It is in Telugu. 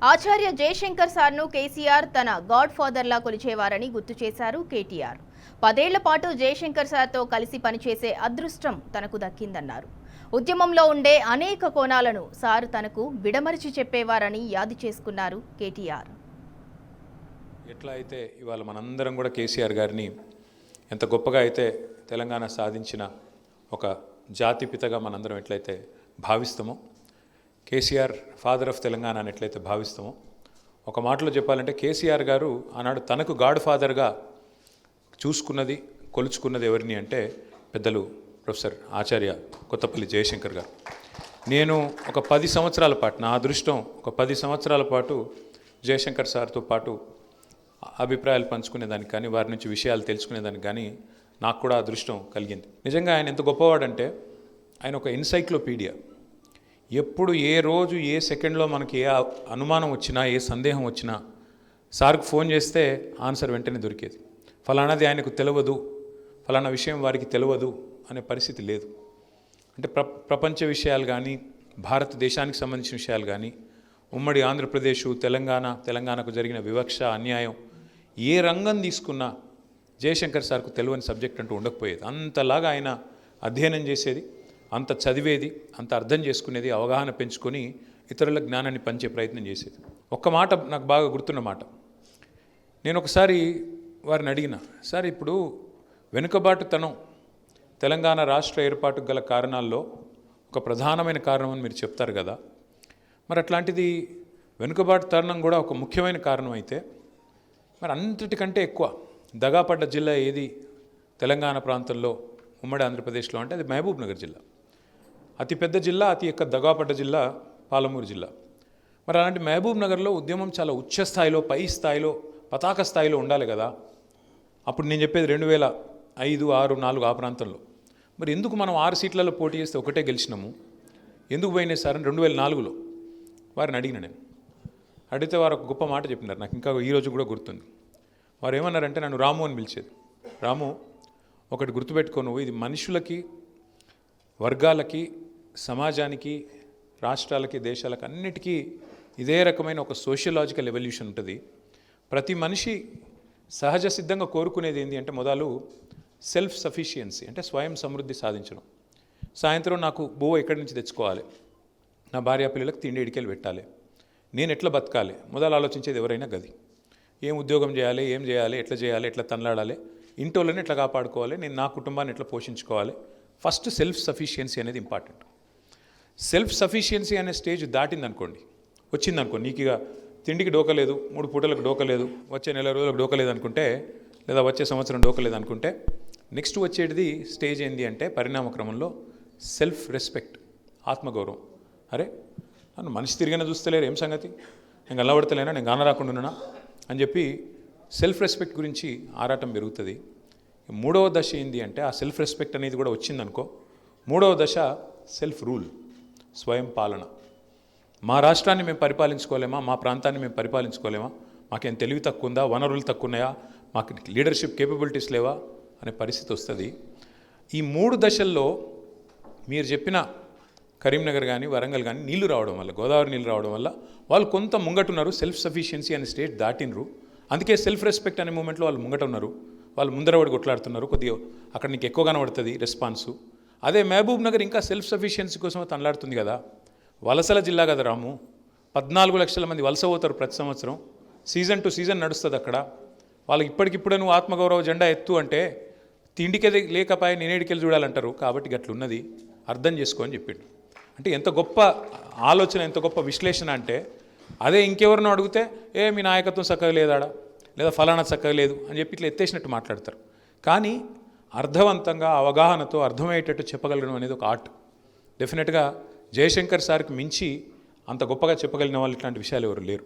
ఆచార్య జయశంకర్ సార్ను కేసీఆర్ తన గాడ్ ఫాదర్లా కొలిచేవారని గుర్తు చేశారు కేటీఆర్. 10 ఏళ్ల పాటు జయశంకర్ సార్తో కలిసి పనిచేసే అదృష్టం తనకు దక్కిందన్నారు. ఉద్యమంలో ఉండే అనేక కోణాలను సార్ తనకు విడమరిచి చెప్పేవారని యాది చేసుకున్నారు కేటీఆర్. ఎట్లా అయితే ఇవాళ మనందరం కూడా కేసీఆర్ గారిని ఎంత గొప్పగా అయితే తెలంగాణ సాధించిన ఒక జాతిపితగా మనందరం ఎట్లయితే భావిస్తామో, కేసీఆర్ ఫాదర్ ఆఫ్ తెలంగాణ అని ఎట్లయితే భావిస్తామో, ఒక మాటలో చెప్పాలంటే కేసీఆర్ గారు ఆనాడు తనకు గాడ్ ఫాదర్గా చూసుకున్నది, కొలుచుకున్నది ఎవరిని అంటే పెద్దలు ప్రొఫెసర్ ఆచార్య కొత్తపల్లి జయశంకర్ గారు. నేను ఒక 10 సంవత్సరాల పాటు, నా అదృష్టం ఒక 10 సంవత్సరాల పాటు జయశంకర్ సార్తో పాటు అభిప్రాయాలు పంచుకునేదానికి కానీ, వారి నుంచి విషయాలు తెలుసుకునేదానికి కానీ నాకు కూడా అదృష్టం కలిగింది. నిజంగా ఆయన ఎంత గొప్పవాడంటే ఆయన ఒక ఎన్సైక్లోపీడియా. ఎప్పుడు ఏ రోజు ఏ సెకండ్లో మనకి ఏ అనుమానం వచ్చినా, ఏ సందేహం వచ్చినా సార్కు ఫోన్ చేస్తే ఆన్సర్ వెంటనే దొరికేది. ఫలానాది ఆయనకు తెలియదు, ఫలానా విషయం వారికి తెలియదు అనే పరిస్థితి లేదు. అంటే ప్రపంచ విషయాలు కానీ, భారతదేశానికి సంబంధించిన విషయాలు కానీ, ఉమ్మడి ఆంధ్రప్రదేశ్, తెలంగాణకు జరిగిన వివక్ష, అన్యాయం, ఏ రంగం తీసుకున్నా జయశంకర్ సార్కు తెలియని సబ్జెక్ట్ అంటూ ఉండకపోయేది. అంతలాగా ఆయన అధ్యయనం చేసేది, అంత చదివేది, అంత అర్థం చేసుకునేది, అవగాహన పెంచుకొని ఇతరుల జ్ఞానాన్ని పంచే ప్రయత్నం చేసేది. ఒక్క మాట నాకు బాగా గుర్తున్న మాట. నేను ఒకసారి వారిని అడిగిన, సార్ ఇప్పుడు వెనుకబాటుతనం తెలంగాణ రాష్ట్ర ఏర్పాటుకు గల కారణాల్లో ఒక ప్రధానమైన కారణం అని మీరు చెప్తారు కదా, మరి అట్లాంటిది వెనుకబాటుతనం కూడా ఒక ముఖ్యమైన కారణం అయితే మరి అన్నిటికంటే ఎక్కువ దగాపడ్డ జిల్లా ఏది తెలంగాణ ప్రాంతంలో, ఉమ్మడి ఆంధ్రప్రదేశ్లో అంటే అది మహబూబ్ నగర్ జిల్లా. అతిపెద్ద జిల్లా, అతి ఎక్కువ దగాపడ్డ జిల్లా పాలమూరు జిల్లా. మరి అలాంటి మహబూబ్ నగర్లో ఉద్యమం చాలా ఉచ్చ స్థాయిలో, పై స్థాయిలో, పతాక స్థాయిలో ఉండాలి కదా. అప్పుడు నేను చెప్పేది 2005, 6, 4 ఆ ప్రాంతంలో. మరి ఎందుకు మనం 6 సీట్లలో పోటీ చేస్తే ఒకటే గెలిచినాము, ఎందుకు పోయినాయి సార్ అని 2004లో వారిని అడిగిన. నేను అడిగితే వారు ఒక గొప్ప మాట చెప్పినారు, నాకు ఇంకా ఈరోజు కూడా గుర్తుంది. వారు ఏమన్నారంటే, నన్ను రాము అని పిలిచేది. రాము, ఒకటి గుర్తుపెట్టుకో, నువ్వు ఇది మనుషులకి, వర్గాలకి, సమాజానికి, రాష్ట్రాలకి, దేశాలకి అన్నిటికీ ఇదే రకమైన ఒక సోషియలాజికల్ ఎవల్యూషన్ ఉంటుంది. ప్రతి మనిషి సహజ సిద్ధంగా కోరుకునేది ఏంటి అంటే మొదలు సెల్ఫ్ సఫిషియన్సీ, అంటే స్వయం సమృద్ధి సాధించడం. సాయంత్రం నాకు ఎక్కడి నుంచి తెచ్చుకోవాలి, నా భార్య పిల్లలకు తిండి ఎడికెళ్ళి పెట్టాలి, నేను ఎట్లా బతకాలి, మొదలు ఆలోచించేది ఎవరైనా గది. ఏం ఉద్యోగం చేయాలి, ఏం చేయాలి, ఎట్లా తనలాడాలి, ఇంటోళ్ళని ఎట్లా కాపాడుకోవాలి, నేను నా కుటుంబాన్ని ఎట్లా పోషించుకోవాలి. ఫస్ట్ సెల్ఫ్ సఫిషియన్సీ అనేది ఇంపార్టెంట్. సెల్ఫ్ సఫిషియన్సీ అనే స్టేజ్ దాటిందనుకోండి, వచ్చిందనుకోండి, నీకు ఇక తిండికి డోకలేదు, 3 పూటలకు డోకలేదు, వచ్చే నెల రోజులకు డోకలేదు అనుకుంటే, లేదా వచ్చే సంవత్సరం డోకలేదు అనుకుంటే, నెక్స్ట్ వచ్చేది స్టేజ్ ఏంటి అంటే పరిణామ క్రమంలో సెల్ఫ్ రెస్పెక్ట్, ఆత్మగౌరవం. అరే నన్ను మనిషి తిరిగిన చూస్తలేరు, ఏం సంగతి, నేను గల్లబడతలేనా, నేను గాన రాకుండా ఉన్నానా అని చెప్పి సెల్ఫ్ రెస్పెక్ట్ గురించి ఆరాటం పెరుగుతుంది. 3వ దశ ఏంటి అంటే ఆ సెల్ఫ్ రెస్పెక్ట్ అనేది కూడా వచ్చిందనుకో, 3వ దశ సెల్ఫ్ రూల్, స్వయం పాలన. మా రాష్ట్రాన్ని మేము పరిపాలించుకోలేమా, మా ప్రాంతాన్ని మేము పరిపాలించుకోలేమా, మాకేం తెలివి తక్కువ ఉందా, వనరులు తక్కువ ఉన్నాయా, మాకు లీడర్షిప్ కేపబిలిటీస్ లేవా అనే పరిస్థితి వస్తుంది. ఈ 3 దశల్లో మీరు చెప్పిన కరీంనగర్ కానీ, వరంగల్ కానీ నీళ్లు రావడం వల్ల, గోదావరి నీళ్ళు రావడం వల్ల వాళ్ళు కొంత ముంగటున్నారు, సెల్ఫ్ సఫిషియన్సీ అనే స్టేజ్ దాటినరు. అందుకే సెల్ఫ్ రెస్పెక్ట్ అనే మూమెంట్లో వాళ్ళు ముంగట ఉన్నారు, వాళ్ళు ముందరవాడి కొట్లాడుతున్నారు. కొద్దిగా అక్కడ నీకు ఎక్కువ కనబడుతుంది రెస్పాన్సు. అదే మహబూబ్ నగర్ ఇంకా సెల్ఫ్ సఫిషియన్సీ కోసం తనలాడుతుంది కదా. వలసల జిల్లా కదా రాము, 14 లక్షల మంది వలస పోతారు ప్రతి సంవత్సరం, సీజన్ టు సీజన్ నడుస్తుంది అక్కడ. వాళ్ళకి ఇప్పటికిప్పుడే నువ్వు ఆత్మగౌరవ జెండా ఎత్తు అంటే తిండికి లేకపోయి నేనేడికెళ్ళి చూడాలంటారు. కాబట్టి గట్లున్నది, అర్థం చేసుకో అని చెప్పిండు. అంటే ఎంత గొప్ప ఆలోచన, ఎంత గొప్ప విశ్లేషణ అంటే, అదే ఇంకెవరినో అడిగితే మీ నాయకత్వం చక్కగా లేదాడా, లేదా ఫలానా చక్కగా లేదు అని చెప్పి ఇట్లా ఎత్తేసినట్టు మాట్లాడతారు. కానీ అర్థవంతంగా, అవగాహనతో అర్థమయ్యేటట్టు చెప్పగలగడం అనేది ఒక ఆర్ట్. డెఫినెట్గా జయశంకర్ సార్కి మించి అంత గొప్పగా చెప్పగలిగిన వాళ్ళు ఇట్లాంటి విషయాలు ఎవరు లేరు.